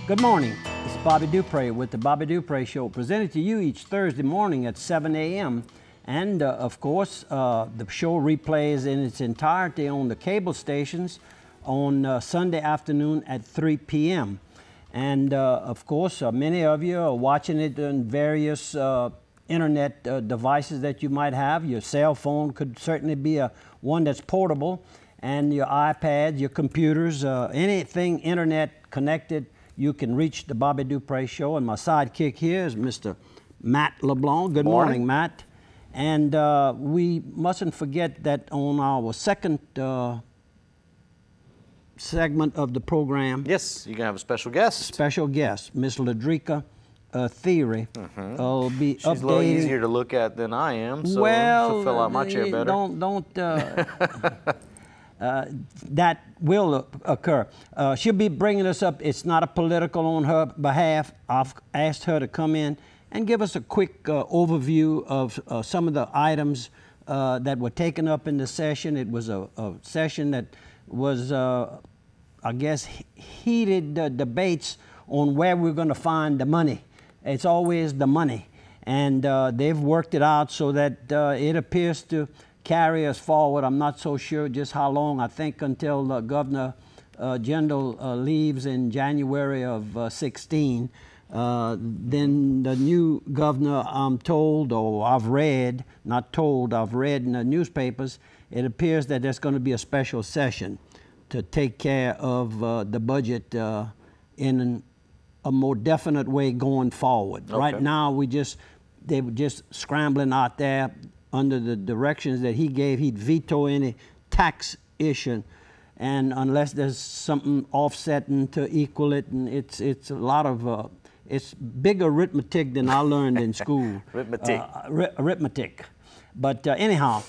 Good morning. It's Bobby Dupre with the Bobby Dupre Show, presented to you each Thursday morning at 7 a.m. And of course, the show replays in its entirety on the cable stations on Sunday afternoon at 3 p.m. And of course, many of you are watching it on various internet devices that you might have. Your cell phone could certainly be one that's portable, and your iPads, your computers, anything internet connected. You can reach the Bobby Dupre Show, and my sidekick here is Mr. Matt LeBlanc. Good morning, Matt. And we mustn't forget that on our second segment of the program. Yes, you're going to have a special guest. Special guest, Miss Ladrika Theory. Will be She's updating. a little easier to look at than I am, so she'll fill out my chair better. That will occur. She'll be bringing us up. It's not a political on her behalf. I've asked her to come in and give us a quick overview of some of the items that were taken up in the session. It was a session that was, I guess, heated debates on where we're going to find the money. It's always the money. And they've worked it out so that it appears to carry us forward. I'm not so sure just how long. I think until Governor Jindal leaves in January of 16. Then the new governor, I'm told, or I've read, not told, I've read in the newspapers, it appears that there's going to be a special session to take care of the budget in a more definite way going forward. Okay. Right now, they were just scrambling out there under the directions that he gave. He'd veto any tax issue, and unless there's something offsetting to equal it, and it's a lot of it's big arithmetic than I learned in school. Arithmetic. But anyhow,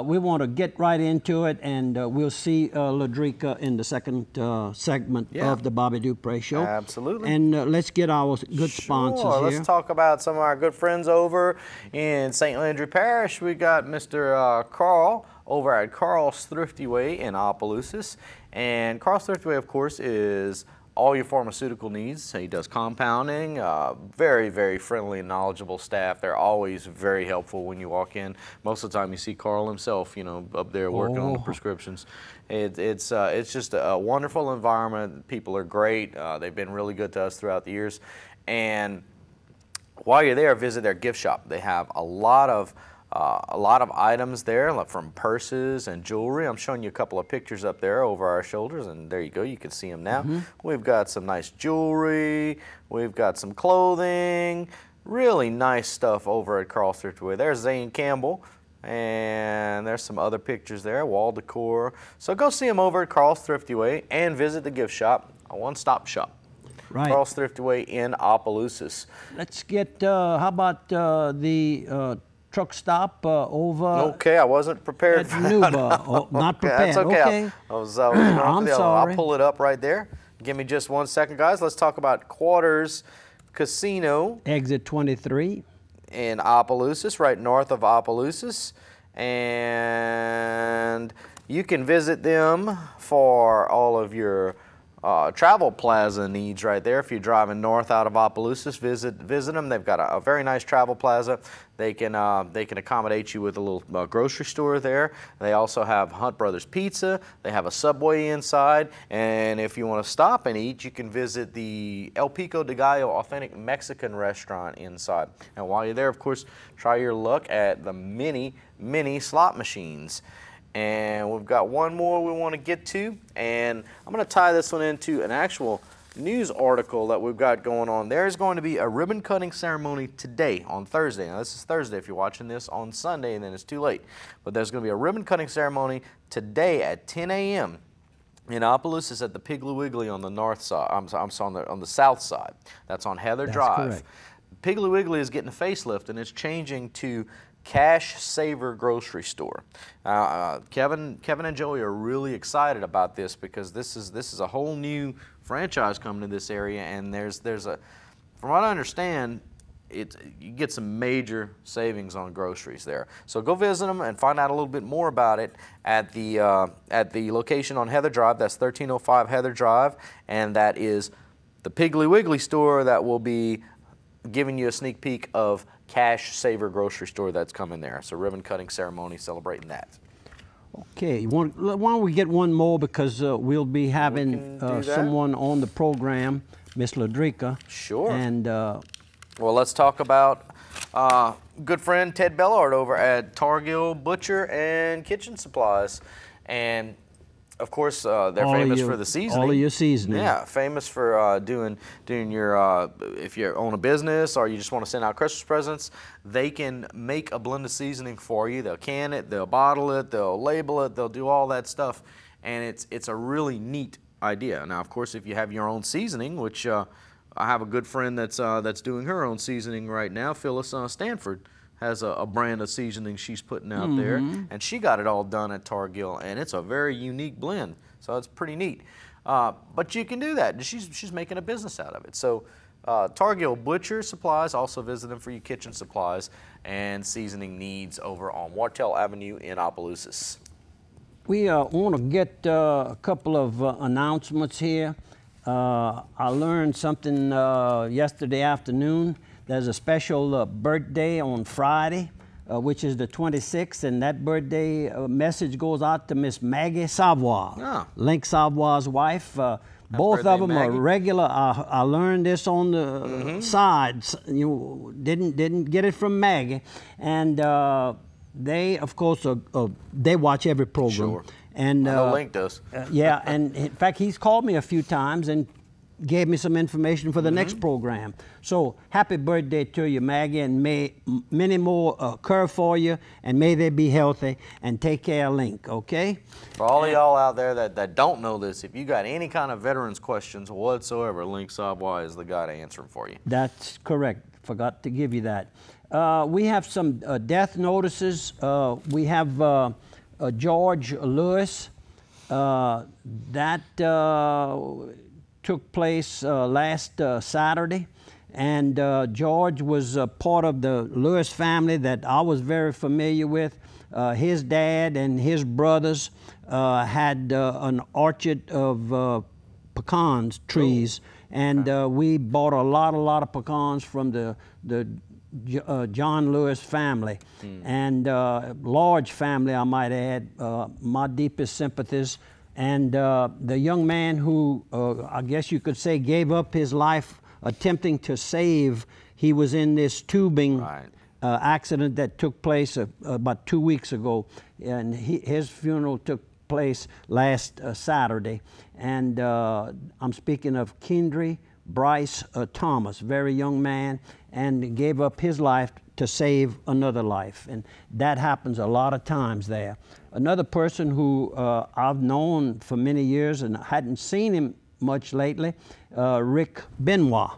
we want to get right into it, and we'll see Ladrika in the second segment of the Bobby Dupre Show. Absolutely. And let's get our good sponsors here. Let's talk about some of our good friends over in St. Landry Parish. We got Mr. Carl over at Carl's Thrifty Way in Opelousas. And Carl's Thrifty Way, of course, is all your pharmaceutical needs. He does compounding, very, very friendly and knowledgeable staff. They're always very helpful when you walk in. Most of the time you see Carl himself, you know, up there working on the prescriptions. It's just a wonderful environment. People are great. They've been really good to us throughout the years. And while you're there, visit their gift shop. They have a lot of items there, like from purses and jewelry. I'm showing you a couple of pictures up there over our shoulders, and there you go, you can see them now. We've got some nice jewelry, we've got some clothing, really nice stuff over at Carl's Thrifty Way. There's Zane Campbell, and there's some other pictures there, wall decor. So go see them over at Carl's Thrifty Way and visit the gift shop, a one-stop shop. Right. Carl's Thrifty Way in Opelousas. Let's get, how about the truck stop over. Okay, I wasn't prepared for that. Not prepared. That's okay. I'm sorry. I'll pull it up right there. Give me just 1 second, guys. Let's talk about Quarters Casino. Exit 23. In Opelousas, right north of Opelousas. And you can visit them for all of your travel plaza needs right there. If you're driving north out of Opelousas, visit them. They've got a very nice travel plaza. They can accommodate you with a little grocery store there. They also have Hunt Brothers Pizza. They have a Subway inside. And if you want to stop and eat, you can visit the El Pico de Gallo authentic Mexican restaurant inside. And while you're there, of course, try your luck at the mini slot machines. And we've got one more we want to get to, and I'm going to tie this one into an actual news article that we've got going on. There's going to be a ribbon cutting ceremony today on Thursday. Now this is Thursday. If you're watching this on Sunday, and then it's too late. But there's going to be a ribbon cutting ceremony today at 10 a.m. in Opelousas at the Piggly Wiggly on the north side. I'm sorry, on the south side. That's on Heather Drive. Correct. Piggly Wiggly is getting a facelift, and it's changing to Cash Saver Grocery Store. Kevin and Joey are really excited about this because this is a whole new franchise coming to this area, and there's a, from what I understand, you get some major savings on groceries there. So go visit them and find out a little bit more about it at the location on Heather Drive. That's 1305 Heather Drive, and that is the Piggly Wiggly store that will be giving you a sneak peek of Cash Saver grocery store that's coming there. So ribbon cutting ceremony celebrating that. Okay, why don't we get one more, because we'll be having someone on the program, Miss Ladrika. Sure. And well, let's talk about good friend Ted Bellard over at Targill Butcher and Kitchen Supplies. And of course, they're famous for the seasoning. All of your seasoning. Yeah, famous for doing your, if you own a business or you just want to send out Christmas presents, they can make a blend of seasoning for you. They'll can it, they'll bottle it, they'll label it, they'll do all that stuff. And it's a really neat idea. Now, of course, if you have your own seasoning, which I have a good friend that's doing her own seasoning right now, Phyllis Stanford, has a brand of seasoning she's putting out there, and she got it all done at Targill, and it's a very unique blend, so it's pretty neat. But you can do that. She's making a business out of it. So Targill Butcher Supplies, also visit them for your kitchen supplies and seasoning needs over on Wartell Avenue in Opelousas. we want to get a couple of announcements here. I learned something yesterday afternoon. There's a special birthday on Friday, which is the 26th, and that birthday message goes out to Miss Maggie Savoy, Link Savoy's wife. Both of them are regular. I learned this on the sides. You didn't get it from Maggie, and they, of course, they watch every program. Sure. And I know Link does. yeah, and in fact, he's called me a few times and gave me some information for the next program. So happy birthday to you, Maggie, and may many more occur for you, and may they be healthy, and take care of Link, okay? For all of y'all out there that don't know this, if you got any kind of veterans questions whatsoever, Link Savoy is the guy to answer them for you. That's correct. Forgot to give you that. We have some death notices. We have George Lewis. That took place last Saturday, and George was part of the Lewis family that I was very familiar with. His dad and his brothers had an orchard of pecans trees, and we bought a lot of pecans from the John Lewis family, and large family, I might add. My deepest sympathies. And the young man who, I guess you could say, gave up his life attempting to save, he was in this tubing accident that took place about 2 weeks ago, and his funeral took place last Saturday. And I'm speaking of Kendry Bryce Thomas, very young man, and gave up his life to save another life. And that happens a lot of times there. Another person who I've known for many years and hadn't seen him much lately, Rick Benoit.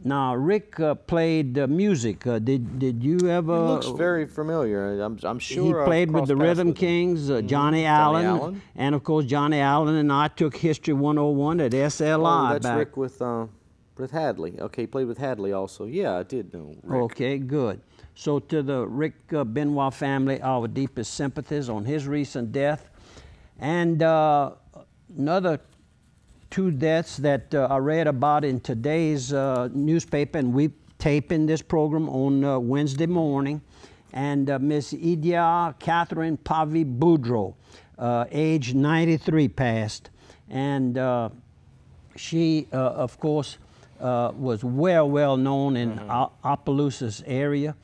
Now, Rick played music. Did you ever? He looks very familiar. I'm sure. He played with the Rhythm Kings, Johnny Allen, and of course Johnny Allen and I took History 101 at SLI. Oh, that's Rick with Hadley. Okay, he played with Hadley also. Yeah, I did know Rick. Okay, good. So to the Rick Benoit family, our deepest sympathies on his recent death. And another two deaths that I read about in today's newspaper, and we taping this program on Wednesday morning. And Miss Idia Catherine Pavi Boudreau, age 93, passed. And she, of course, was well known in Opelousas area.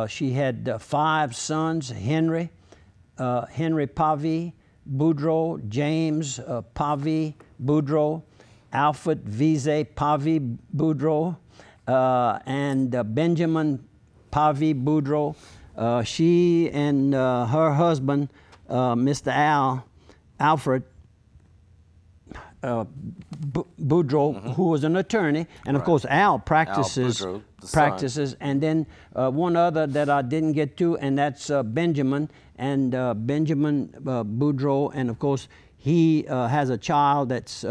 She had 5 sons: Henry Pavi Boudreau, James Pavi Boudreau, Alfred Vise Pavi Boudreau, and Benjamin Pavi Boudreau. She and her husband, Mr. Alfred Boudreau, who was an attorney, and of course Al practices, and then one other that I didn't get to, and that's Benjamin, and Benjamin Boudreau, and of course he has a child that's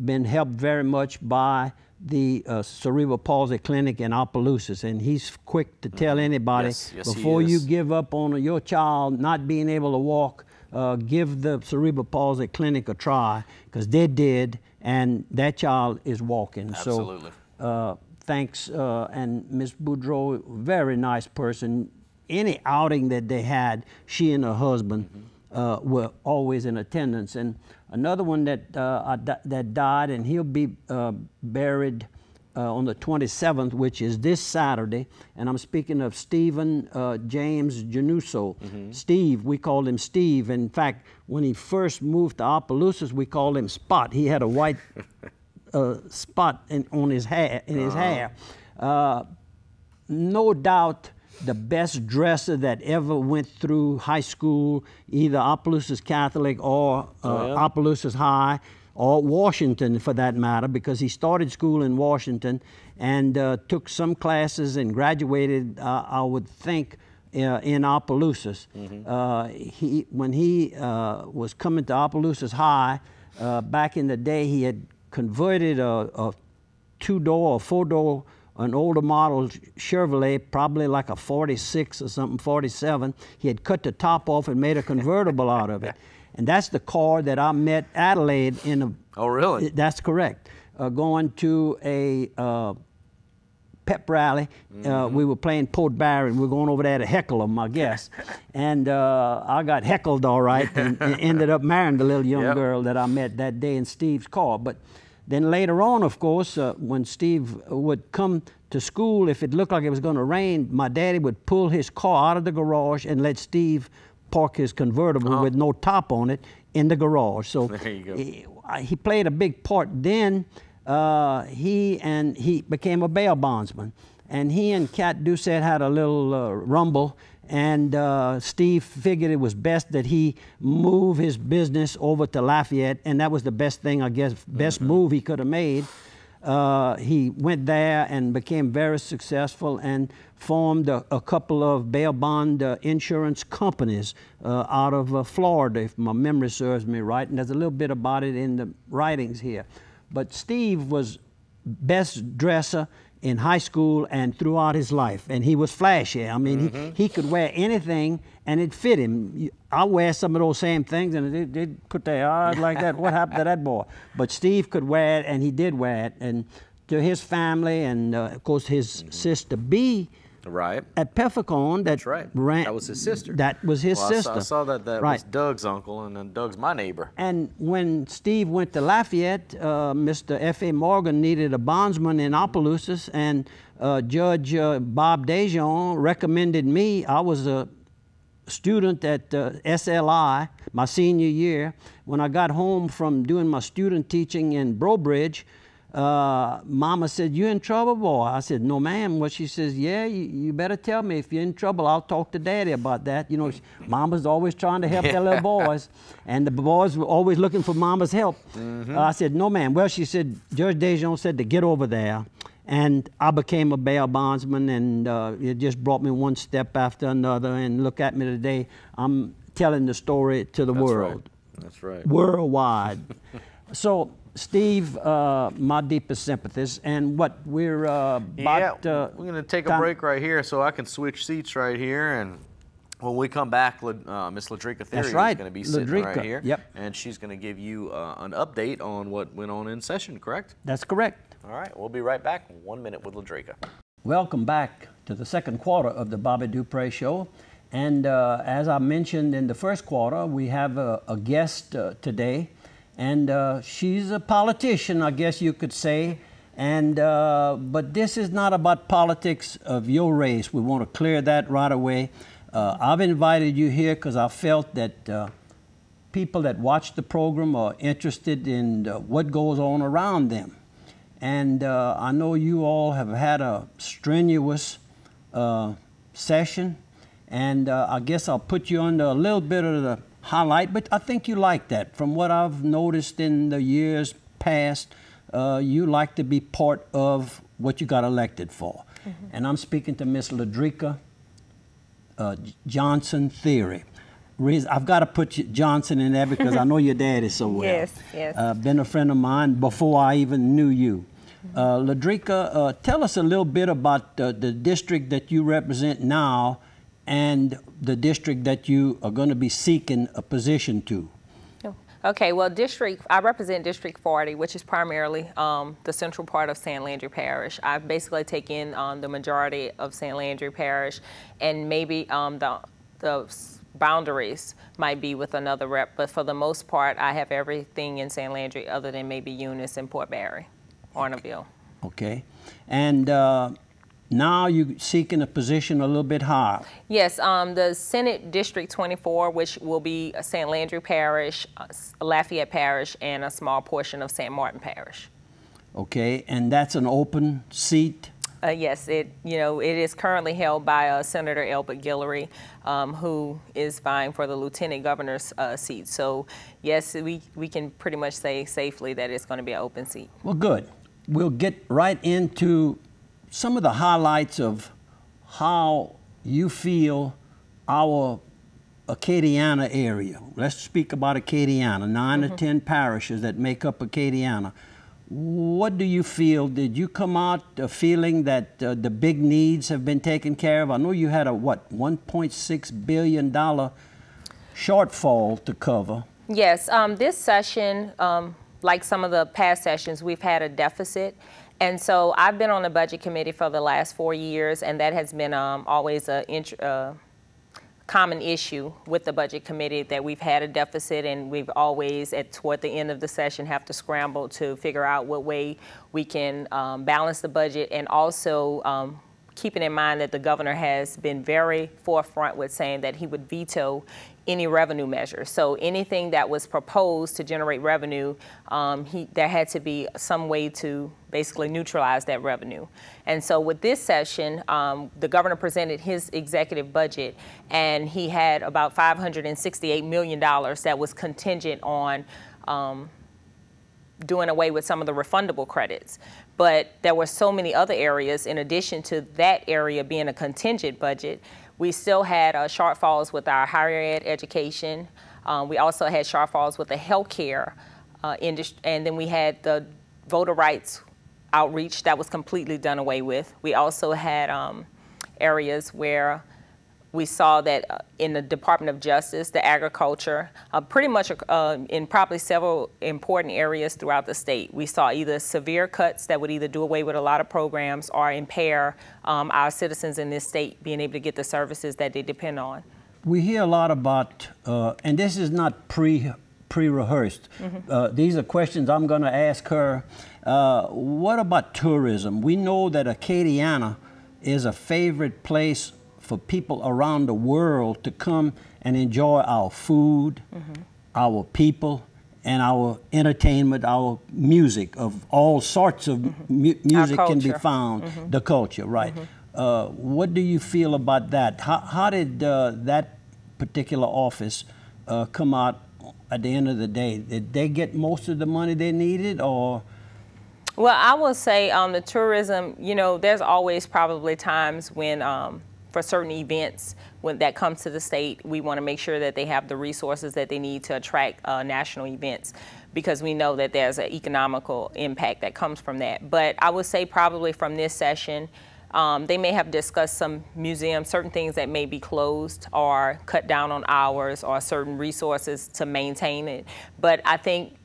been helped very much by the cerebral palsy clinic in Opelousas, and he's quick to tell anybody, before you give up on your child not being able to walk, give the cerebral palsy clinic a try, because they did, and that child is walking. Absolutely. So thanks, and Miss Boudreau, very nice person. Any outing that they had, she and her husband were always in attendance. And another one that that died, and he'll be buried on the 27th, which is this Saturday. And I'm speaking of Stephen James Januso. Steve, we called him Steve. In fact, when he first moved to Opelousas, we called him Spot. He had a white spot on his hair, no doubt the best dresser that ever went through high school, either Opelousas Catholic or Opelousas High, or Washington for that matter, because he started school in Washington and took some classes and graduated, I would think, in Opelousas. When he was coming to Opelousas High, back in the day, he had converted a two-door or four-door, an older model Chevrolet, probably like a 46 or something, 47. He had cut the top off and made a convertible out of it. And that's the car that I met Adelaide in a... Oh, really? That's correct. Going to a pep rally. We were playing Port Barron. We were going over there to heckle them, I guess. And I got heckled all right and ended up marrying the little young girl that I met that day in Steve's car. But then later on, of course, when Steve would come to school, if it looked like it was going to rain, my daddy would pull his car out of the garage and let Steve park his convertible with no top on it in the garage. So there you go. He played a big part. Then he became a bail bondsman. And he and Cat Doucette had a little rumble. And Steve figured it was best that he move his business over to Lafayette, and that was the best thing, I guess, best move he could have made. He went there and became very successful and formed a couple of bail bond insurance companies out of Florida, if my memory serves me right, and there's a little bit about it in the writings here. But Steve was best dresser in high school and throughout his life, and he was flashy. I mean, he could wear anything and it fit him. I wear some of those same things and they'd put their eyes like that. What happened to that boy? But Steve could wear it, and he did wear it. And to his family and of course his sister B, right, at Peffercorn, that's right. That was his sister. That was his sister. I saw that was Doug's uncle, and then Doug's my neighbor. And when Steve went to Lafayette, Mr. F.A. Morgan needed a bondsman in Opelousas, and Judge Bob Dejean recommended me. I was a student at SLI my senior year. When I got home from doing my student teaching in Brobridge, Mama said, "You in trouble, boy?" I said, "No, ma'am." Well, she says, "Yeah, you better tell me if you're in trouble. I'll talk to Daddy about that." You know, Mama's always trying to help their little boys, and the boys were always looking for Mama's help. I said, "No, ma'am." Well, she said, Judge Dejean said to get over there, and I became a bail bondsman, and it just brought me one step after another. And look at me today. I'm telling the story to the world. Right. That's right. Worldwide. So, Steve, my deepest sympathies, and what we're about... we're going to take a break right here so I can switch seats right here, and when we come back, Miss Ladrika Theory is going to be sitting right here, and she's going to give you an update on what went on in session, correct? That's correct. All right, we'll be right back in 1 minute with Ladrika. Welcome back to the second quarter of the Bobby Dupre Show, and as I mentioned in the first quarter, we have a guest today. And she's a politician, I guess you could say. And but this is not about politics of your race. We want to clear that right away. I've invited you here because I felt that people that watch the program are interested in what goes on around them. And I know you all have had a strenuous session. And I guess I'll put you under a little bit of the highlight, but I think you like that. From what I've noticed in the years past, you like to be part of what you got elected for. And I'm speaking to Miss Ladrika Johnson Theory. I've got to put Johnson in there because I know your daddy so well. Yes, yes. Been a friend of mine before I even knew you. Ladrika, tell us a little bit about the district that you represent now and the district that you are going to be seeking a position to. Okay, well, I represent District 40, which is primarily the central part of St. Landry Parish. I basically take in the majority of St. Landry Parish, and maybe the boundaries might be with another rep, but for the most part, I have everything in St. Landry other than maybe Eunice and Port Barry, Orneville. Okay. And now you're seeking a position a little bit higher. Yes, the Senate District 24, which will be St. Landry Parish, Lafayette Parish, and a small portion of St. Martin Parish. Okay, and that's an open seat? Yes, it is currently held by Senator Elbert Guillory, who is vying for the Lieutenant Governor's seat. So, yes, we can pretty much say safely that it's going to be an open seat. Well, good. We'll get right into some of the highlights of how you feel our Acadiana area. Let's speak about Acadiana, 9 to 10 parishes that make up Acadiana. What do you feel? Did you come out feeling that the big needs have been taken care of? I know you had a, what, $1.6 billion shortfall to cover. Yes, this session, like some of the past sessions, we've had a deficit. And so I've been on the budget committee for the last 4 years, and that has been always a common issue with the budget committee, that we've had a deficit, and we've always toward the end of the session have to scramble to figure out what way we can balance the budget, and also keeping in mind that the governor has been very forefront with saying that he would veto any revenue measure. So anything that was proposed to generate revenue, there had to be some way to basically neutralize that revenue. And so with this session, the governor presented his executive budget, and he had about $568 million that was contingent on doing away with some of the refundable credits. But there were so many other areas, in addition to that area being a contingent budget. We still had shortfalls with our higher ed education. We also had shortfalls with the healthcare industry, and then we had the voter rights outreach that was completely done away with. We also had areas where we saw that in the Department of Justice, the agriculture, pretty much in probably several important areas throughout the state, we saw either severe cuts that would either do away with a lot of programs or impair our citizens in this state being able to get the services that they depend on. We hear a lot about, and this is not pre-rehearsed. These are questions I'm going to ask her. What about tourism? We know that Acadiana is a favorite place for people around the world to come and enjoy our food, our people, and our entertainment, our music of all sorts of music can be found, the culture, right? What do you feel about that? How did that particular office come out at the end of the day? Did they get most of the money they needed, or? Well, I will say on the tourism, there's always probably times when for certain events when that comes to the state, we want to make sure that they have the resources that they need to attract national events, because we know that there's an economical impact that comes from that. But I would say probably from this session, they may have discussed some museums, certain things that may be closed or cut down on hours or certain resources to maintain it. But I think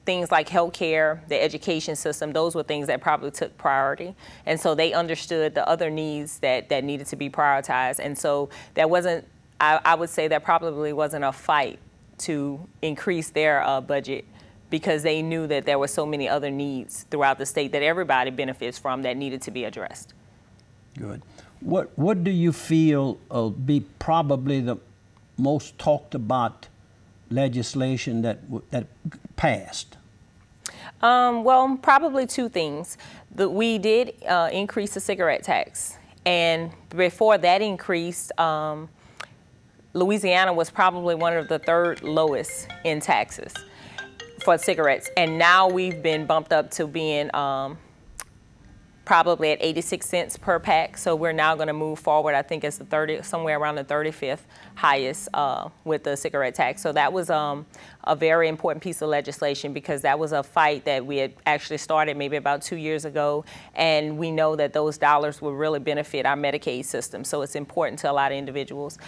things like healthcare, the education system, those were things that probably took priority. And so they understood the other needs that needed to be prioritized. And so there wasn't, I would say there probably wasn't a fight to increase their budget, because they knew that there were so many other needs throughout the state that everybody benefits from that needed to be addressed. Good. What do you feel will be probably the most talked about legislation that passed? Well, probably two things. We did increase the cigarette tax, and before that increase, Louisiana was probably one of the third lowest in taxes for cigarettes, and now we've been bumped up to being probably at 86 cents per pack. So we're now going to move forward. I think it's somewhere around the 35th highest with the cigarette tax. So that was a very important piece of legislation, because that was a fight that we had actually started maybe about 2 years ago, and we know that those dollars will really benefit our Medicaid system. So it's important to a lot of individuals.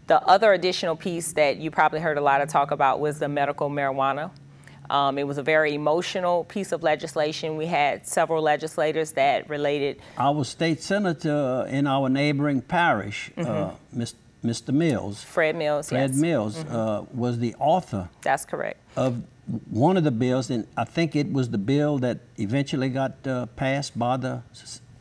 The other additional piece that you probably heard a lot of talk about was the medical marijuana. It was a very emotional piece of legislation. We had several legislators that related. Our state senator in our neighboring parish, Mr. Mills. Fred Mills, Fred yes. Mills was the author. That's correct. Of one of the bills, and I think it was the bill that eventually got passed by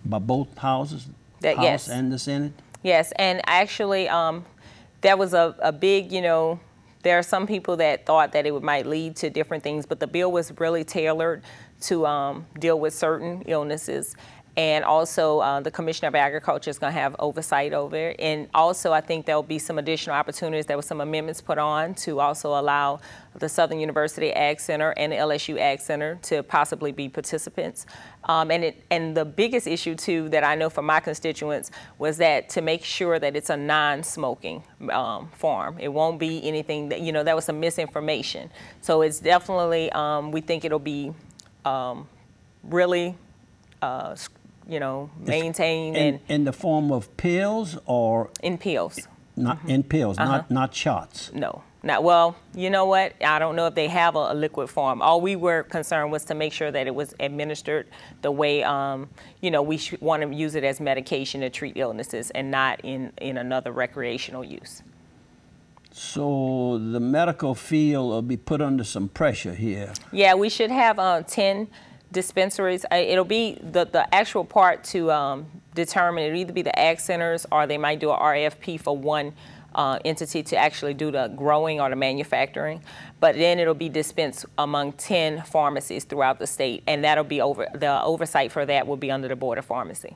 both houses, House yes. and the Senate. Yes, and actually, that was a big, there are some people that thought that it might lead to different things, but the bill was really tailored to deal with certain illnesses. And also, the Commissioner of Agriculture is going to have oversight over it. And also, I think there will be some additional opportunities. There were some amendments put on to also allow the Southern University Ag Center and the LSU Ag Center to possibly be participants. And the biggest issue, too, that I know from my constituents was that to make sure that it's a non-smoking farm. It won't be anything that, there was some misinformation. So it's definitely, we think it'll be really maintained in the form of pills or in pills. Not in pills, not shots. No, not well. You know what? I don't know if they have a liquid form. All we were concerned was to make sure that it was administered the way we want to use it as medication to treat illnesses and not in another recreational use. So the medical field will be put under some pressure here. Yeah, we should have 10 dispensaries. It'll be the actual part to determine. It'll either be the ag centers or they might do a RFP for one entity to actually do the growing or the manufacturing. But then it'll be dispensed among 10 pharmacies throughout the state, and that'll be the oversight for that will be under the Board of Pharmacy.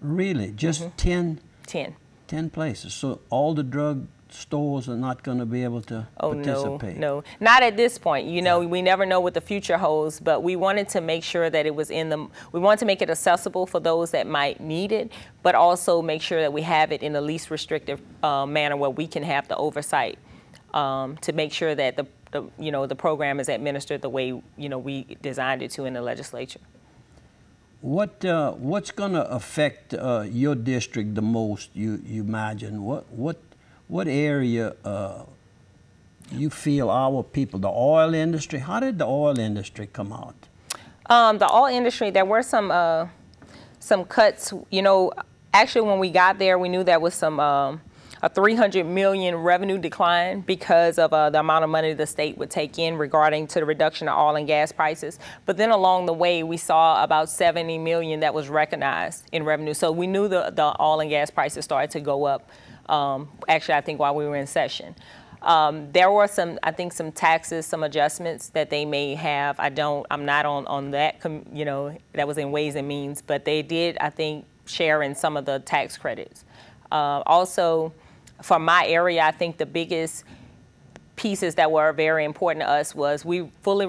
Really? Just 10? 10. 10 places. So all the drug stores are not going to be able to participate? No, not at this point. We never know what the future holds, but we wanted to make sure that it was we wanted to make it accessible for those that might need it, but also make sure that we have it in the least restrictive manner where we can have the oversight to make sure that the program is administered the way, we designed it to in the legislature. What's going to affect your district the most, you imagine? What area you feel our people, the oil industry, how did the oil industry come out? The oil industry, there were some cuts. Actually when we got there, we knew there was a $300 million revenue decline because of the amount of money the state would take in regarding to the reduction of oil and gas prices. But then along the way, we saw about $70 million that was recognized in revenue. So we knew the oil and gas prices started to go up. Actually, I think while we were in session. There were some taxes, some adjustments that they may have. I'm not on that, that was in Ways and Means, but they did, I think, share in some of the tax credits. Also, for my area, I think the biggest pieces that were very important to us was we fully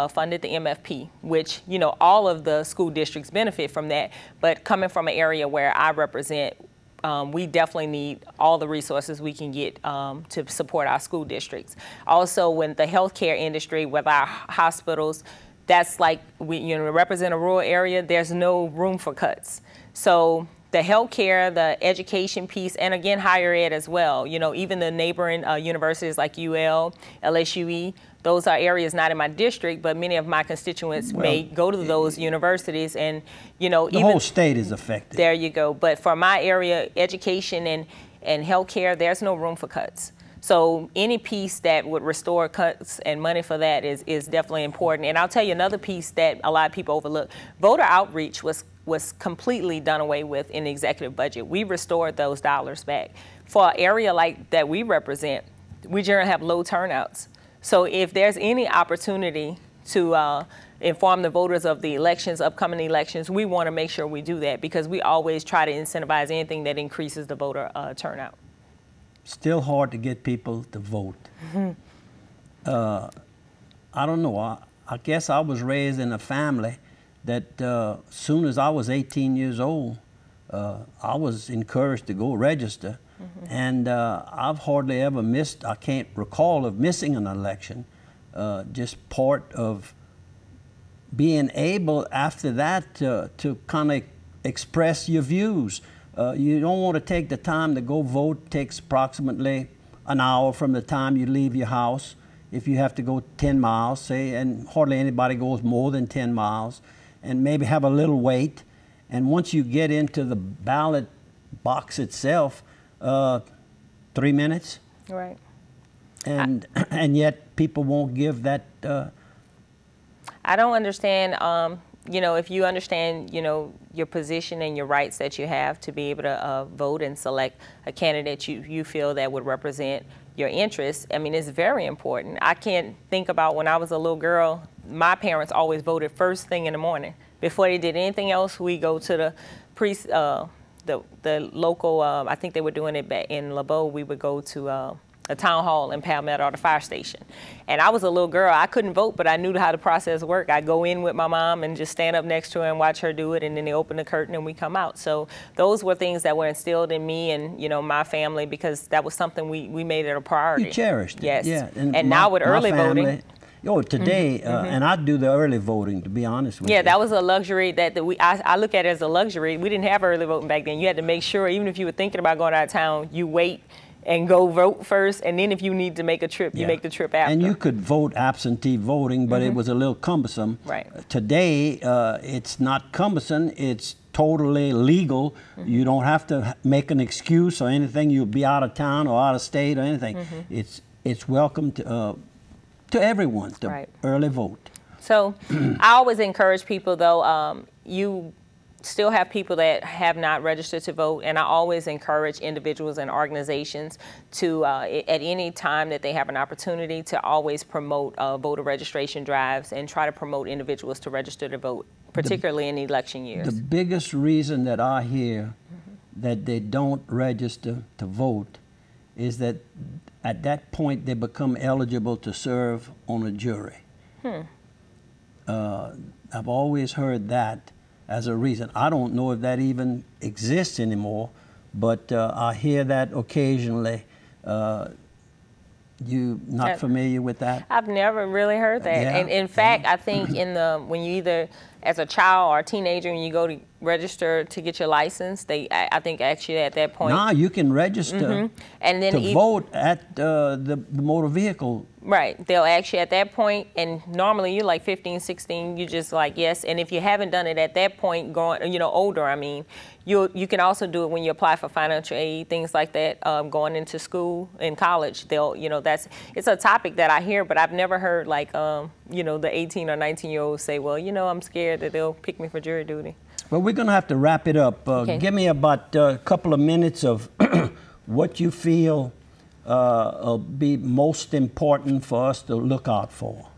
funded the MFP, which, all of the school districts benefit from that. But coming from an area where I represent, we definitely need all the resources we can get to support our school districts. Also, when the healthcare industry, with our hospitals, that's like we represent a rural area, there's no room for cuts. So the healthcare, the education piece, and again, higher ed as well. Even the neighboring universities like UL, LSUE, those are areas not in my district, but many of my constituents may go to those universities, and the whole state is affected. There you go. But for my area, education and healthcare, there's no room for cuts. So any piece that would restore cuts and money for that is definitely important. And I'll tell you another piece that a lot of people overlook. Voter outreach was completely done away with in the executive budget. We restored those dollars back. For an area like that we represent, we generally have low turnouts. So if there's any opportunity to inform the voters of the elections, upcoming elections, we want to make sure we do that because we always try to incentivize anything that increases the voter turnout. Still hard to get people to vote. I don't know. I guess I was raised in a family that soon as I was 18 years old, I was encouraged to go register. And I've hardly ever missed, I can't recall of missing an election, just part of being able after that to kind of express your views. You don't want to take the time to go vote. It takes approximately an hour from the time you leave your house. If you have to go 10 miles, say, and hardly anybody goes more than 10 miles, and maybe have a little wait. And once you get into the ballot box itself, 3 minutes. Right. And yet people won't give that. I don't understand. You know, if you understand, you know, your position and your rights that you have to be able to vote and select a candidate you feel that would represent your interests, I mean, it's very important. I can't think about when I was a little girl, my parents always voted first thing in the morning. Before they did anything else, we go to the local, I think they were doing it back in LeBeau, we would go to a town hall in Palmetto or the fire station. And I was a little girl. I couldn't vote, but I knew how the process worked. I'd go in with my mom and just stand up next to her and watch her do it, and then they open the curtain and we come out. So those were things that were instilled in me and, you know, my family, because that was something we made it a priority. You cherished it. Yes. Yeah. And now with early voting. Oh, today, and I do the early voting, to be honest with you. Yeah, that was a luxury I look at it as a luxury. We didn't have early voting back then. You had to make sure, even if you were thinking about going out of town, you wait and go vote first, and then if you need to make a trip, you make the trip after. And you could vote absentee voting, but it was a little cumbersome. Right. Today, it's not cumbersome. It's totally legal. You don't have to make an excuse or anything. You'll be out of town or out of state or anything. It's welcome to everyone to early vote. So I always encourage people, though, you still have people that have not registered to vote, and I always encourage individuals and organizations to, at any time that they have an opportunity, to always promote voter registration drives and try to promote individuals to register to vote, particularly in election years. The biggest reason that I hear that they don't register to vote is that at that point they become eligible to serve on a jury. I've always heard that as a reason. I don't know if that even exists anymore, but I hear that occasionally. You not familiar with that? I've never really heard that. Yeah. And in fact, I think when you either as a child or a teenager, when you go to register to get your license, I think actually at that point. Nah, you can register and then to vote at the motor vehicle. Right. They'll ask you at that point, and normally you're like 15, 16, you just like, yes. And if you haven't done it at that point, older, I mean, you can also do it when you apply for financial aid, things like that, going into school in college. It's a topic that I hear, but I've never heard like, the 18 or 19-year-olds say, well, I'm scared that they'll pick me for jury duty. Well, we're going to have to wrap it up. Give me about a couple of minutes of what you feel be most important for us to look out for.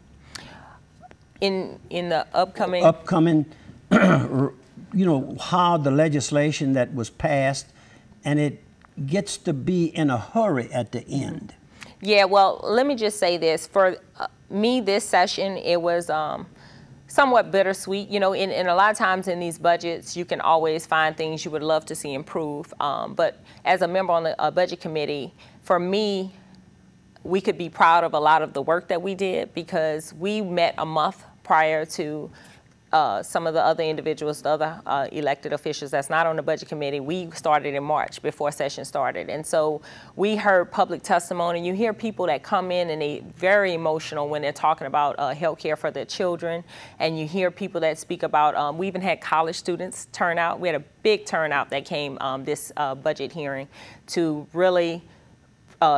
In the upcoming, how the legislation that was passed, and it gets to be in a hurry at the end. Yeah, well, let me just say this. For me, this session, it was somewhat bittersweet. In a lot of times in these budgets, you can always find things you would love to see improve. But as a member on the budget committee, for me, we could be proud of a lot of the work that we did, because we met a month prior to some of the other individuals, the other elected officials that's not on the budget committee. We started in March before session started. And so we heard public testimony. You hear people that come in and they very emotional when they're talking about health care for their children. And you hear people that speak about, we even had college students turn out. We had a big turnout that came this budget hearing to really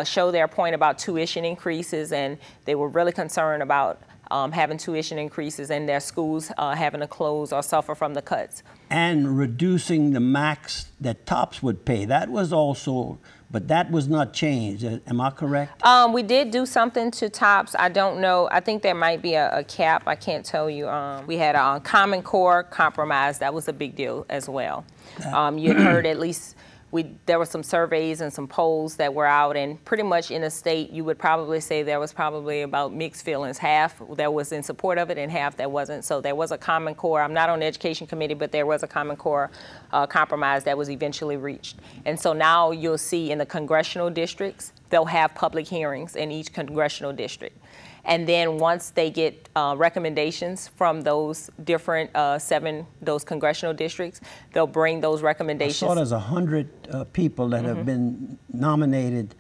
show their point about tuition increases, and they were really concerned about having tuition increases and their schools having to close or suffer from the cuts. And reducing the max that TOPS would pay. That was also, but that was not changed. Am I correct? We did do something to TOPS. I don't know. I think there might be a cap. I can't tell you. We had a Common Core compromise. That was a big deal as well. You had heard at least there were some surveys and some polls that were out, and pretty much in the state, you would probably say there was probably about mixed feelings. Half that was in support of it and half that wasn't. So there was a Common Core. I'm not on the Education Committee, but there was a Common Core compromise that was eventually reached. And so now you'll see in the congressional districts, they'll have public hearings in each congressional district. And then once they get recommendations from those different those congressional districts, they'll bring those recommendations. I saw there's 100 people that have been nominated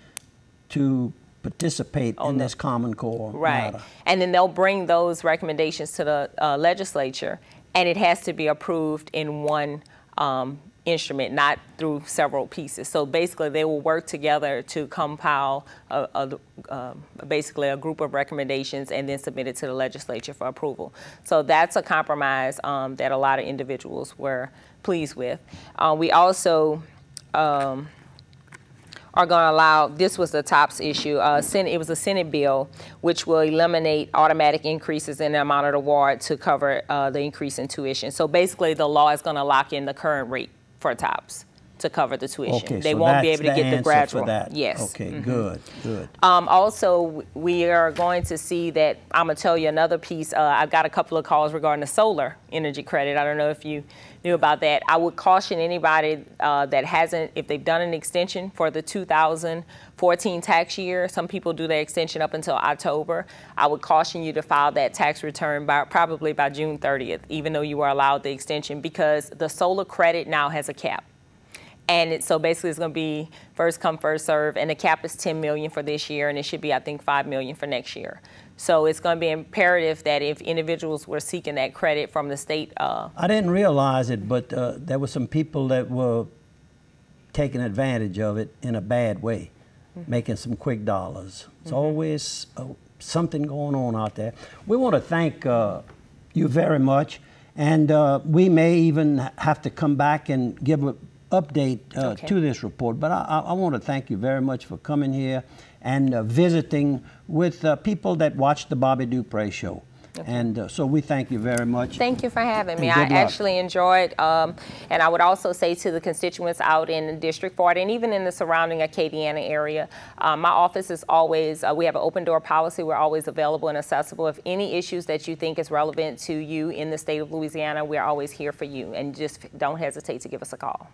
to participate in this Common Core Right. matter. And then they'll bring those recommendations to the legislature, and it has to be approved in one instrument, not through several pieces. So basically, they will work together to compile basically a group of recommendations and then submit it to the legislature for approval. So that's a compromise that a lot of individuals were pleased with. We also are going to allow, this was the TOPS issue, it was a Senate bill which will eliminate automatic increases in the amount of the award to cover the increase in tuition. So basically the law is going to lock in the current rate for TOPS to cover the tuition. Okay, they so won't be able to that's get the answer gradual. for that. Yes. Okay, good, good. Also, we are going to see that, I'm going to tell you another piece. I've got a couple of calls regarding the solar energy credit. I don't know if you knew about that. I would caution anybody that hasn't, if they've done an extension for the 2014 tax year, some people do their extension up until October. I would caution you to file that tax return probably by June 30th, even though you were allowed the extension, because the solar credit now has a cap. And so basically it's going to be first come, first serve, and the cap is $10 million for this year, and it should be, I think, $5 million for next year. So it's going to be imperative that if individuals were seeking that credit from the state. I didn't realize it, but there were some people that were taking advantage of it in a bad way, making some quick dollars. It's always something going on out there. We want to thank you very much, and we may even have to come back and give an update to this report. But I want to thank you very much for coming here and visiting with people that watch the Bobby Dupre Show. Okay. And so we thank you very much. Thank you for having me. I actually enjoyed, and I would also say to the constituents out in District 40 and even in the surrounding Acadiana area, my office is always, we have an open door policy. We're always available and accessible. If any issues that you think is relevant to you in the state of Louisiana, we're always here for you. And just don't hesitate to give us a call.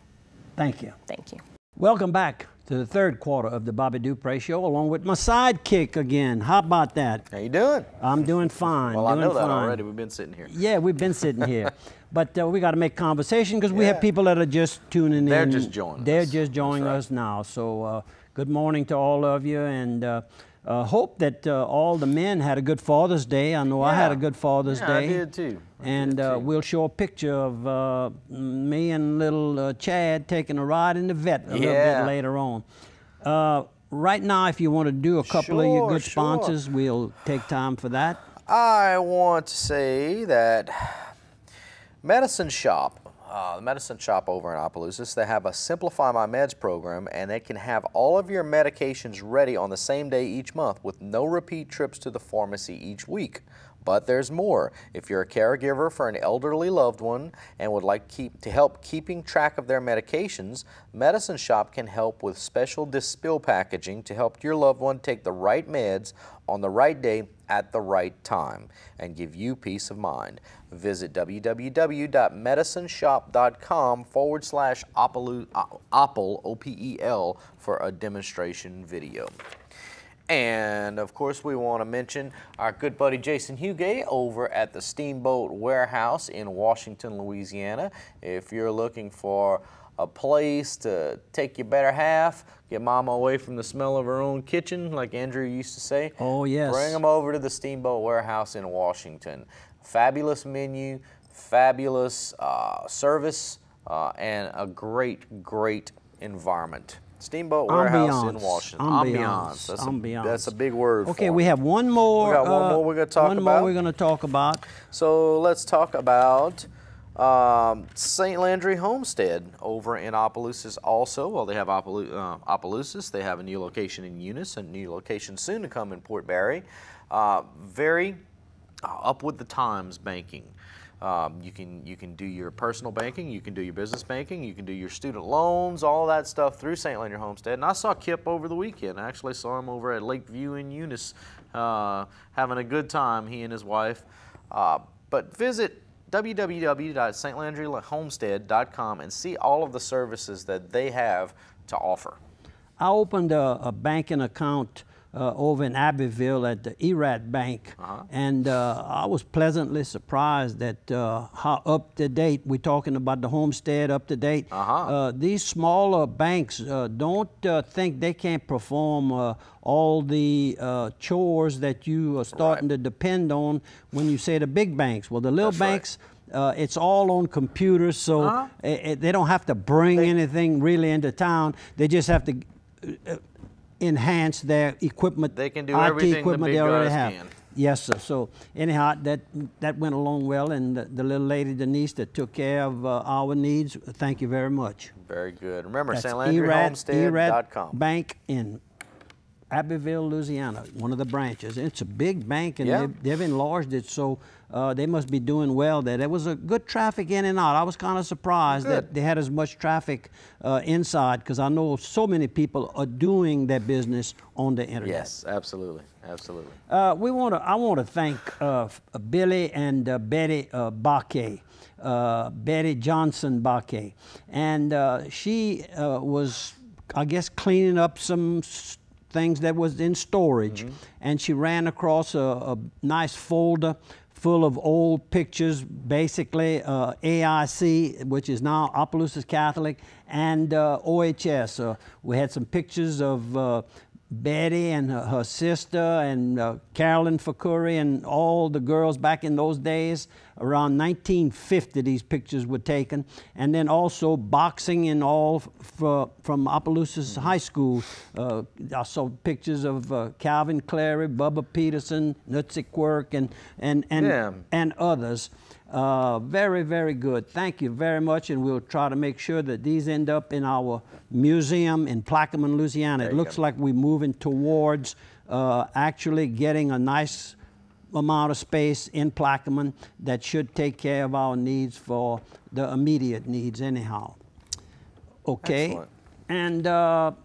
Thank you. Thank you. Welcome back to the third quarter of the Bobby Dupre Show, along with my sidekick again. How about that? How you doing? I'm doing fine. Well, I know that already. We've been sitting here. Yeah, we've been sitting here. But we got to make conversation because we have people that are just tuning in. They're just joining us. They're just joining us now. So good morning to all of you, and hope that all the men had a good Father's Day. I know I had a good Father's Day. I did too. We'll show a picture of me and little Chad taking a ride in the vet a little bit later on. Right now, if you want to do a couple of your good sponsors, we'll take time for that. I want to say that Medicine Shop, the Medicine Shop over in Opelousas, they have a Simplify My Meds program, and they can have all of your medications ready on the same day each month with no repeat trips to the pharmacy each week. But there's more. If you're a caregiver for an elderly loved one and would like to help keeping track of their medications, Medicine Shop can help with special dispill packaging to help your loved one take the right meds on the right day at the right time and give you peace of mind. Visit www.medicineshop.com/Opel, O-P-E-L, for a demonstration video. And of course, we want to mention our good buddy Jason Hugay over at the Steamboat Warehouse in Washington, Louisiana. If you're looking for a place to take your better half, get mama away from the smell of her own kitchen, like Andrew used to say. Oh, yes. Bring them over to the Steamboat Warehouse in Washington. Fabulous menu, fabulous service, and a great, great environment. Steamboat Warehouse in Washington. Ambiance. That's a big word. Okay, we have one more. We got one more we're going to talk about. One more we're going to talk about. So let's talk about St. Landry Homestead over in Opelousas also. Well, they have Opelousas. They have a new location in Eunice, a new location soon to come in Port Barre. Very up with the times banking. You can do your personal banking, you can do your business banking, you can do your student loans, all that stuff through St. Landry Homestead. And I saw Kip over the weekend. I actually saw him over at Lakeview in Eunice having a good time, he and his wife. But visit www.stlandryhomestead.com and see all of the services that they have to offer. I opened a banking account over in Abbeville at the ERAT Bank, and I was pleasantly surprised at how up to date, we're talking about the homestead up to date. These smaller banks don't think they can't perform all the chores that you are starting to depend on when you say the big banks. Well, the little banks, it's all on computers, so they don't have to bring anything really into town. They just have to enhance their equipment. They can do IT everything equipment the big they already guys have. can. Yes, sir. So anyhow, that went along well, and the little lady Denise that took care of our needs, thank you very much. Very good. Remember, That's StLandryHomestead.com. Bank in Abbeville, Louisiana, one of the branches. It's a big bank, and they've enlarged it, so they must be doing well there. There was a good traffic in and out. I was kind of surprised that they had as much traffic inside, because I know so many people are doing their business on the internet. Yes, absolutely, absolutely. I want to thank Billy and Betty Baquet. Betty Johnson Baquet, and she was, I guess, cleaning up some things that was in storage, and she ran across a nice folder full of old pictures, basically AIC, which is now Opelousas Catholic, and OHS. We had some pictures of Betty and her sister and Carolyn Fakuri and all the girls back in those days. Around 1950 these pictures were taken, and then also boxing and all from Opelousas High School. I saw pictures of Calvin Clary, Bubba Peterson, Nutzy Quirk, and others. Very, very good. Thank you very much, and we'll try to make sure that these end up in our museum in Plaquemine, Louisiana. It looks like we're moving towards actually getting a nice amount of space in Plaquemine that should take care of our needs for the immediate needs anyhow. Okay. Excellent. And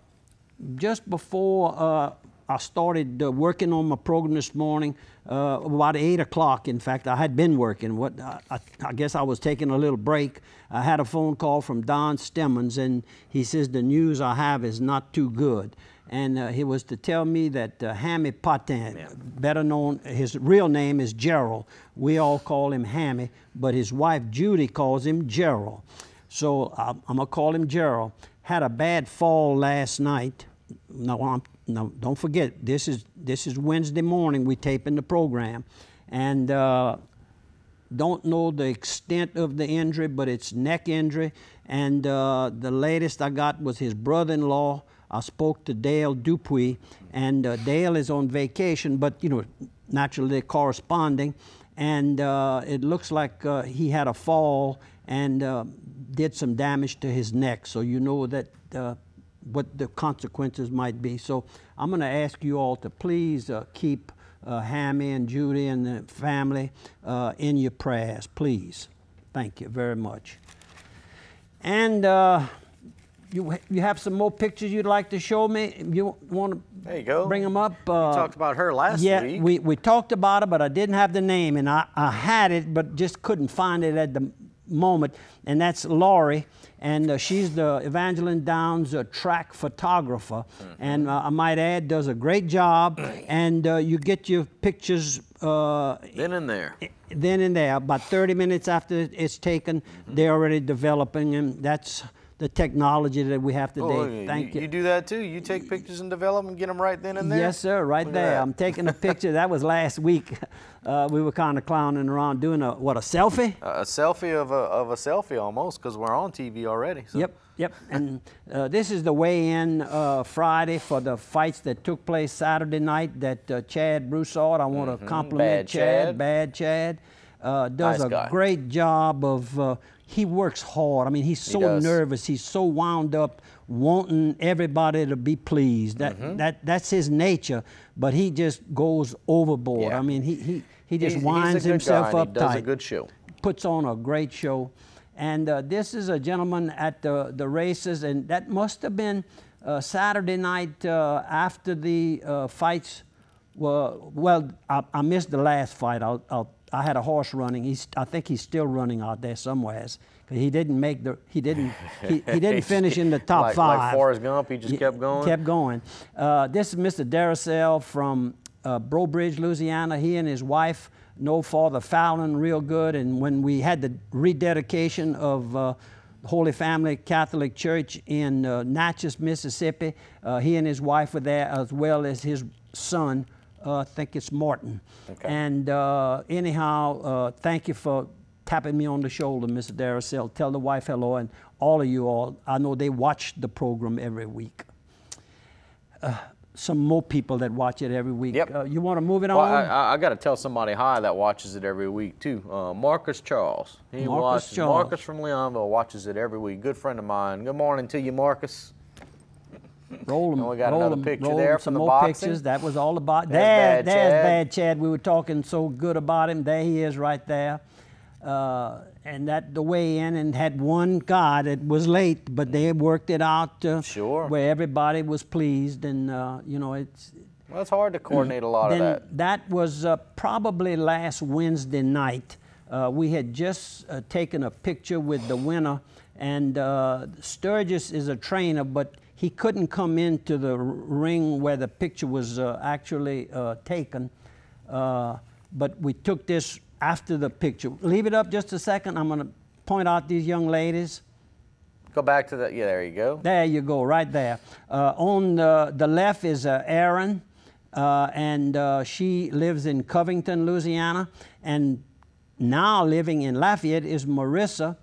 just before I started working on my program this morning, about 8 o'clock, in fact, I had been working. I guess I was taking a little break. I had a phone call from Don Stemmons, and he says the news I have is not too good. And he was to tell me that Hammy Patin, better known, his real name is Gerald. We all call him Hammy, but his wife Judy calls him Gerald. So I'm gonna call him Gerald. Had a bad fall last night. No, don't forget, this is Wednesday morning. We taping the program, and don't know the extent of the injury, but it's neck injury. And the latest I got was his brother-in-law. I spoke to Dale Dupre, and Dale is on vacation, but you know, naturally they're corresponding. And it looks like he had a fall and did some damage to his neck. So you know that what the consequences might be. So I'm going to ask you all to please keep Hammy and Judy and the family in your prayers, please. Thank you very much. And you have some more pictures you'd like to show me? You want to bring them up? We talked about her last week. Yeah, we talked about her, but I didn't have the name, and I had it, but just couldn't find it at the moment. And that's Laurie, and she's the Evangeline Downs track photographer, and I might add, does a great job. And you get your pictures then and there. Then and there, about 30 minutes after it's taken, they're already developing, and that's the technology that we have today. Thank you. You do that too? You take pictures and develop and get them right then and there? Yes, sir, right there. I'm taking a picture. That was last week. We were kind of clowning around doing a selfie? A selfie of a selfie almost, because we're on TV already. So. Yep. And this is the weigh-in Friday for the fights that took place Saturday night that Chad Broussard, I want to compliment Bad Chad, does a great job of, he works hard. I mean, he's so nervous. He's so wound up wanting everybody to be pleased. That's his nature, but he just goes overboard. Yeah. I mean, he just winds himself up tight. He does a good show. Puts on a great show. And this is a gentleman at the races, and that must have been Saturday night after the fights were, well, I missed the last fight. I had a horse running. I think he's still running out there somewhere. He didn't make the, he didn't finish in the top five. Like Forrest Gump, he just kept going? Kept going. This is Mr. Daracel from Breaux Bridge, Louisiana. He and his wife know Father Fallon real good, and when we had the rededication of Holy Family Catholic Church in Natchez, Mississippi, he and his wife were there, as well as his son, I think it's Morton. Okay. And anyhow, thank you for tapping me on the shoulder, Mr. Daracel. Tell the wife hello, and all of you all. I know they watch the program every week. Some more people that watch it every week. Yep. You want to move it Well, on? I got to tell somebody hi that watches it every week too. Marcus Charles. Marcus from Leonville watches it every week. Good friend of mine. Good morning to you, Marcus. Roll them. And we got another picture there from some the more boxing. pictures. That was all about. There's There's Bad Bad Chad. We were talking so good about him. There he is, right there. And that the way in, and had one guy that was late, but they worked it out Sure. where everybody was pleased, and you know, it's. Well, it's hard to coordinate a lot of that. That was probably last Wednesday night. We had just taken a picture with the winner, and Sturgis is a trainer, but he couldn't come into the ring where the picture was actually taken. But we took this after the picture. Leave it up just a second. I'm going to point out these young ladies. Go back to that. Yeah, there you go. There you go, right there. On the left is Erin, and she lives in Covington, Louisiana. And now living in Lafayette is Marissa.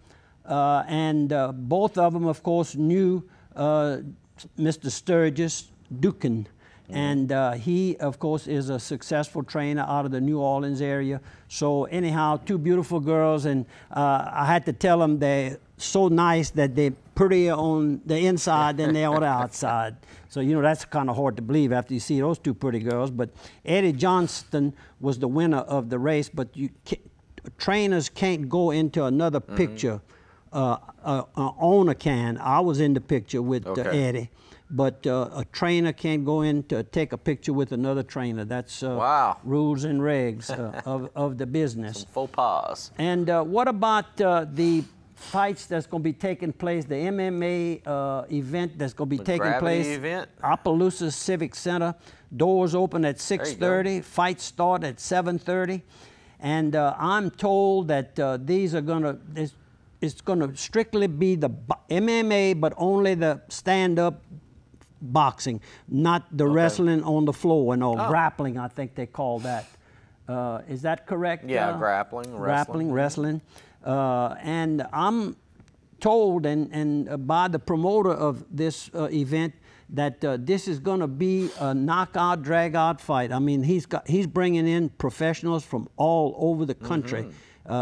And both of them, of course, knew Mr. Sturgis Dukin. And he, of course, is a successful trainer out of the New Orleans area. So anyhow, two beautiful girls, and I had to tell them they're so nice that they're prettier on the inside than they are on the outside. So, you know, that's kind of hard to believe after you see those two pretty girls. But Eddie Johnston was the winner of the race, but trainers can't go into another picture. Owner can. I was in the picture with Eddie. But a trainer can't go in to take a picture with another trainer. That's wow. Rules and regs of the business. Some faux pas. And what about the fights that's going to be taking place, the MMA event that's going to be taking place? Event? Opelousas Civic Center. Doors open at 6:30. Fights start at 7:30. And I'm told that these are going to... It's going to strictly be the MMA, but only the stand-up boxing, not the wrestling on the floor and all. Grappling, I think they call that. Is that correct? Yeah, grappling, wrestling. And I'm told, and by the promoter of this event, that this is going to be a knockout, drag-out fight. I mean, he's bringing in professionals from all over the country.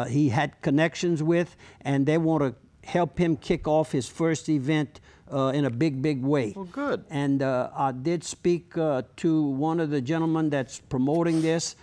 He had connections with, and they want to help him kick off his first event in a big, big way. Well, good. And I did speak to one of the gentlemen that's promoting this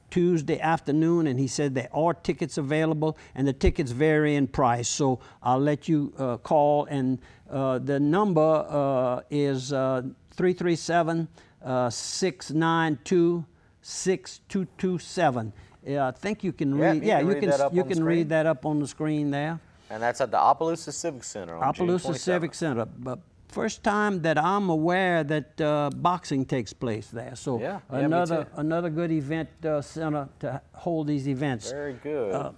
Tuesday afternoon, and he said there are tickets available, and the tickets vary in price. So I'll let you call, and the number is 337-692-6227. I think you can read. Yeah, you can read that up on the screen there. And that's at the Opelousas Civic Center on June 27th. Opelousas Civic Center. But first time that I'm aware that boxing takes place there. So yeah, another good event center to hold these events. Very good.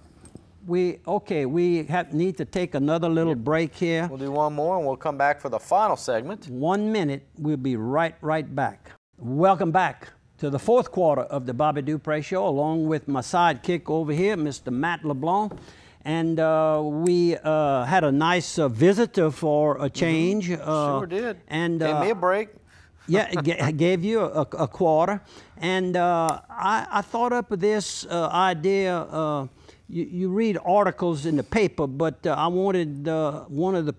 We need to take another little break here. We'll do one more, and we'll come back for the final segment. 1 minute. We'll be right back. Welcome back to the fourth quarter of the Bobby Dupre Show, along with my sidekick over here, Mr. Matt LeBlanc. And we had a nice visitor for a change. Sure did. And gave me a break. Yeah, gave you a quarter. And I thought up of this idea. You read articles in the paper, but I wanted one of the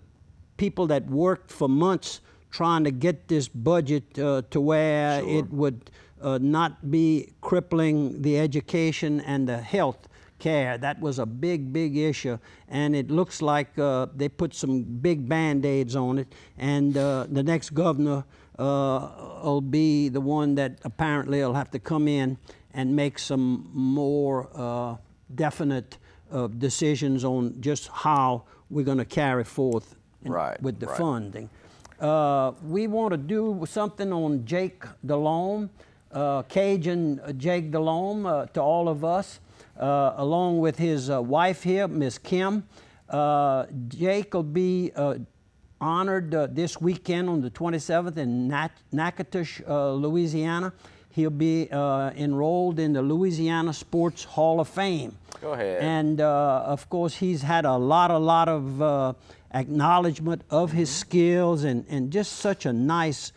people that worked for months trying to get this budget to where it would not be crippling the education and the health care. That was a big, big issue, and it looks like they put some big Band-Aids on it, and the next governor will be the one that apparently will have to come in and make some more definite decisions on just how we're going to carry forth with the funding. We want to do something on Jake Delhomme, Cajun Jake Delhomme, to all of us, along with his wife here, Miss Kim. Jake will be honored this weekend on the 27th in Natchitoches, Louisiana. He'll be enrolled in the Louisiana Sports Hall of Fame. Go ahead. And of course, he's had a lot of acknowledgement of his skills, and just such a nice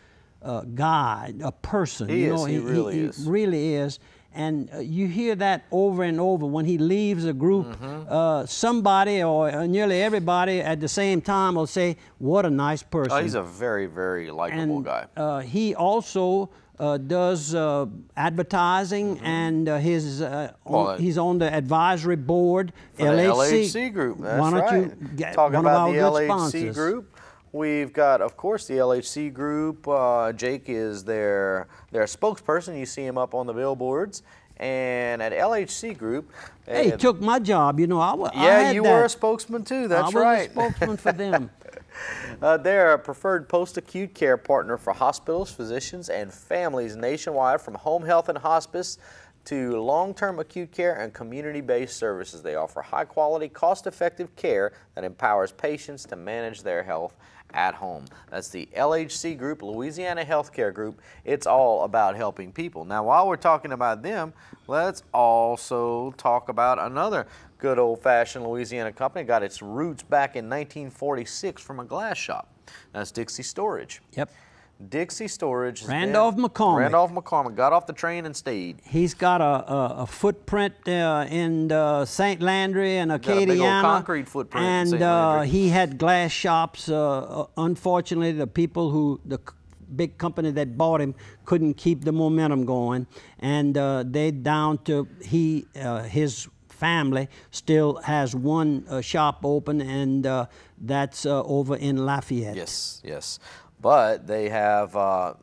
guy, a person. He really is. And you hear that over and over when he leaves a group. Somebody or nearly everybody at the same time will say, "What a nice person." Oh, he's a very, very likable guy. He also does advertising, and he's on the advisory board for the LHC group. That's Why don't right. you get Talking one of about our the good LHC sponsors. group, we've got, of course, the LHC group. Jake is their spokesperson. You see him up on the billboards. And at LHC Group, hey, he took my job. You know, you were a spokesman too. That's right. I was a spokesman for them. They're a preferred post-acute care partner for hospitals, physicians, and families nationwide, from home health and hospice to long-term acute care and community-based services. They offer high-quality, cost-effective care that empowers patients to manage their health at home. That's the LHC Group, Louisiana Healthcare Group. It's all about helping people. Now, while we're talking about them, let's also talk about another good old-fashioned Louisiana company. Got its roots back in 1946 from a glass shop. That's Dixie Storage. Yep. Dixie Storage. Randolph McCormick. Randolph McCormick got off the train and stayed. He's got a footprint in St. Landry and Acadiana. Got a big old concrete footprint in St. Landry. He had glass shops. Unfortunately, the big company that bought him couldn't keep the momentum going, and they down to his family still has one shop open, and that's over in Lafayette. Yes. But they have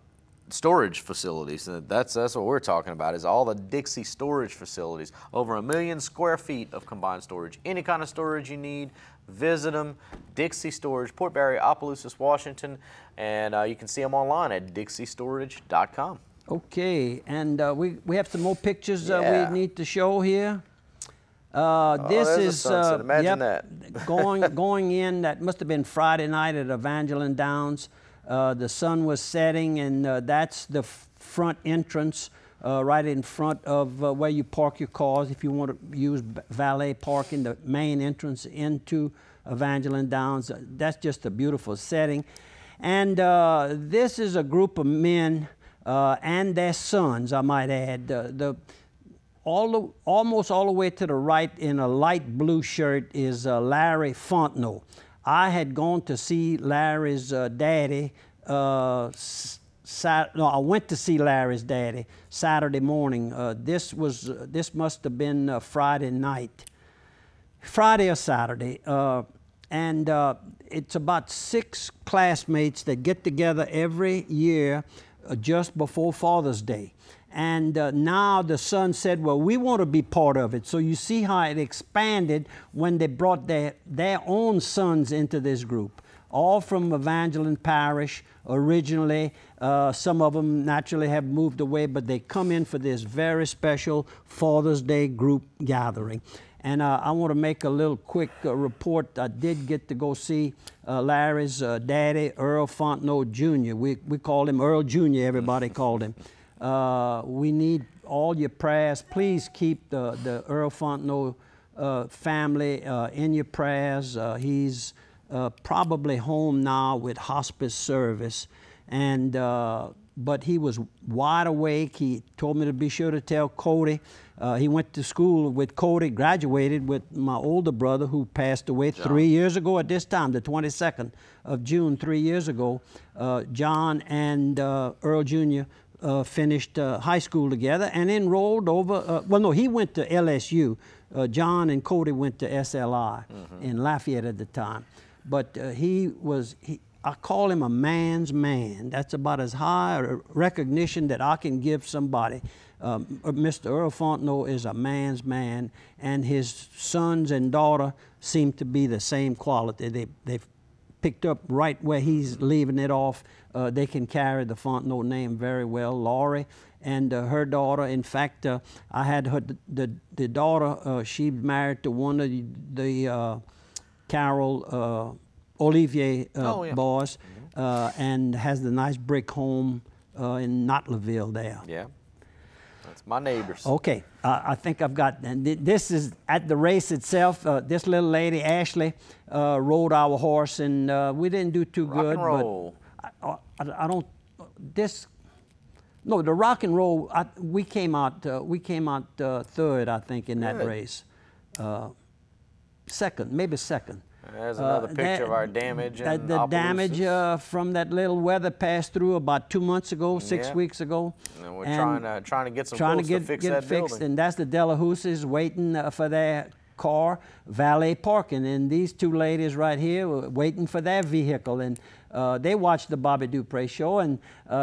storage facilities. That's what we're talking about, is all the Dixie storage facilities. Over 1 million square feet of combined storage. Any kind of storage you need, visit them. Dixie Storage, Port Barre, Opelousas, Washington. And you can see them online at dixiestorage.com. Okay, and we have some more pictures we need to show here. This is imagine that. going in. That must have been Friday night at Evangeline Downs. The sun was setting, and that's the front entrance, right in front of where you park your cars if you want to use valet parking, the main entrance into Evangeline Downs. That's just a beautiful setting. And this is a group of men and their sons, I might add. Almost all the way to the right in a light blue shirt is Larry Fontenot. I had gone to see Larry's daddy. I went to see Larry's daddy Saturday morning. This must have been Friday night, Friday or Saturday, and it's about 6 classmates that get together every year just before Father's Day. And now the son said, well, we want to be part of it. So you see how it expanded when they brought their own sons into this group. All from Evangeline Parish originally. Some of them naturally have moved away, but they come in for this very special Father's Day group gathering. And I want to make a little quick report. I did get to go see Larry's daddy, Earl Fontenot Jr. We called him Earl Jr., everybody called him. We need all your prayers. Please keep the Earl Fontenot family in your prayers. He's probably home now with hospice service, and but he was wide awake. He told me to be sure to tell Cody. He went to school with Cody, graduated with my older brother who passed away 3 years ago at this time, the 22nd of June, 3 years ago. John and Earl Jr. Finished high school together and enrolled over, well, no, he went to LSU. John and Cody went to SLI in Lafayette at the time. But I call him a man's man. That's about as high a recognition that I can give somebody. Mr. Earl Fontenot is a man's man, and his sons and daughter seem to be the same quality. They've picked up right where he's leaving it off. They can carry the Fontenot name very well. Laurie and her daughter. In fact, I had the daughter. She's married to one of the Carol Olivier boys, and has the nice brick home in Nottlerville there. Yeah, that's my neighbors. Okay, I think I've got, and this is at the race itself. This little lady, Ashley, rode our horse, and we didn't do too good. Rock and roll. But I don't, no, the rock and roll, we came out third, I think, in that race. Second, maybe second. There's another picture of our damage. The damage from that little weather passed through about 2 months ago, 6 weeks ago. And we're trying to get some folks to fix that building. And that's the Delahousas waiting for their car, valet parking. And these two ladies right here were waiting for their vehicle. And they watched the Bobby Dupre show. And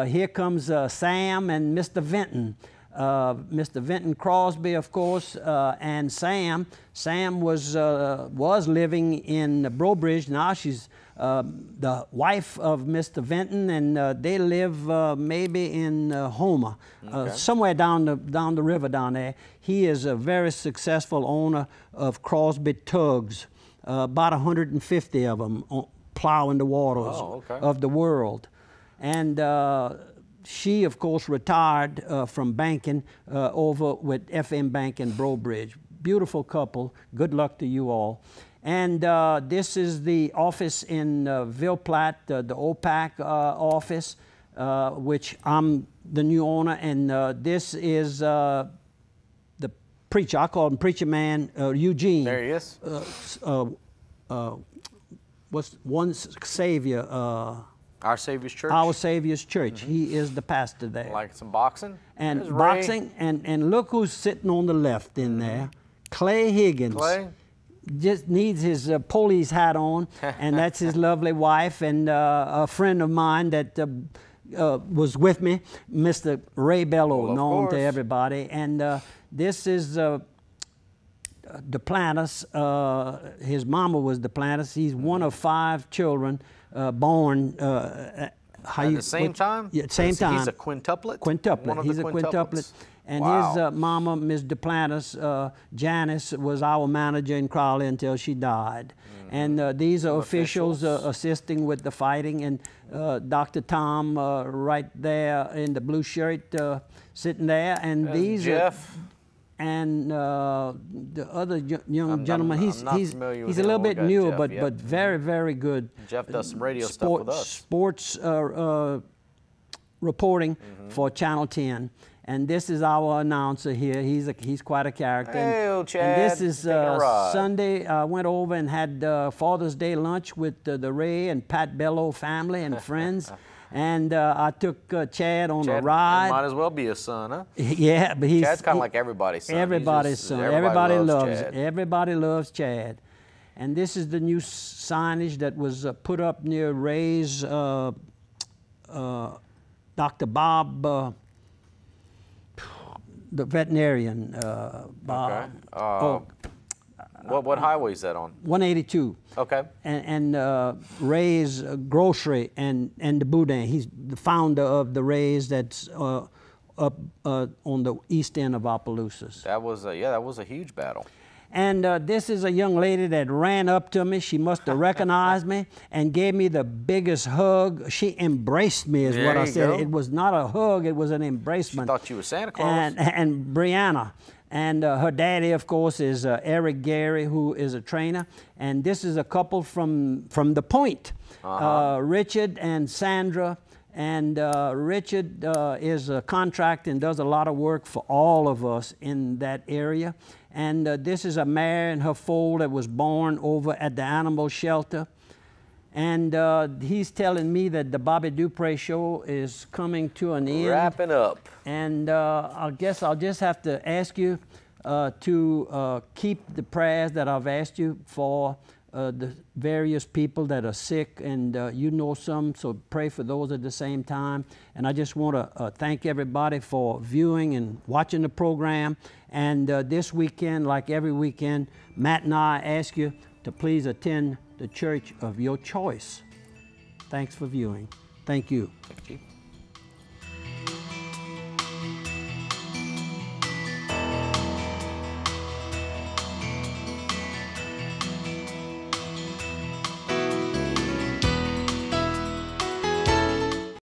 here comes Sam and Mr. Vinton. Mr. Vinton Crosby, of course, and Sam. Sam was living in Brobridge. Now she's the wife of Mr. Vinton, and they live maybe in Homer, somewhere down the river down there. He is a very successful owner of Crosby tugs, about 150 of them plowing the waters of the world, and. She, of course, retired from banking over with FM Bank in Brobridge. Beautiful couple. Good luck to you all. And this is the office in Ville Platte, the OPAC office, which I'm the new owner. And this is the preacher. I call him Preacher Man, Eugene. There he is. What's one Savior? Our Savior's Church. Our Savior's Church. He is the pastor there. Like some boxing. And there's boxing, and look who's sitting on the left in there. Clay Higgins. Clay. Just needs his police hat on, and that's his lovely wife and a friend of mine that was with me, Mr. Ray Bello, known to everybody. And this is Duplantis. His mama was Duplantis. He's one of 5 children. Born at the same time? Yeah, same time. He's a quintuplet? Quintuplet. He's a quintuplet. And his mama, Ms. Duplantis, Janice, was our manager in Crowley until she died. And these are officials assisting with the fighting. And Dr. Tom, right there in the blue shirt, sitting there. And these Jeff. And the other young gentleman, he's a little bit newer, but very, very good. Jeff does some radio stuff with us. Sports reporting for Channel 10. And this is our announcer here. He's quite a character. Hey, Chad. And this is Sunday. I went over and had Father's Day lunch with the Ray and Pat Bello family and friends. And I took Chad on a ride. Might as well be a son, huh? Yeah, but Chad's kind of like everybody's son. Everybody's son. Everybody loves Chad. And this is the new signage that was put up near Ray's Dr. Bob, the veterinarian. Bob. Okay. What highway is that on? 182. Okay. And Ray's Grocery and the Boudin. He's the founder of the Ray's that's up on the east end of Opelousas. That was a huge battle. And this is a young lady that ran up to me. She must have recognized me and gave me the biggest hug. She embraced me is what I said. Go. It was not a hug, it was an embracement. She thought you were Santa Claus. And Brianna. And her daddy, of course, is Eric Gary, who is a trainer. And this is a couple from the Point, Richard and Sandra. And Richard is a contractor and does a lot of work for all of us in that area. And this is a mare and her foal that was born over at the animal shelter. And he's telling me that the Bobby Dupre show is coming to an end. Wrapping up. And I guess I'll just have to ask you to keep the prayers that I've asked you for the various people that are sick, and you know some, so pray for those at the same time. And I just want to thank everybody for viewing and watching the program. And this weekend, like every weekend, Matt and I ask you to please attend the church of your choice. Thanks for viewing. Thank you. Thank you.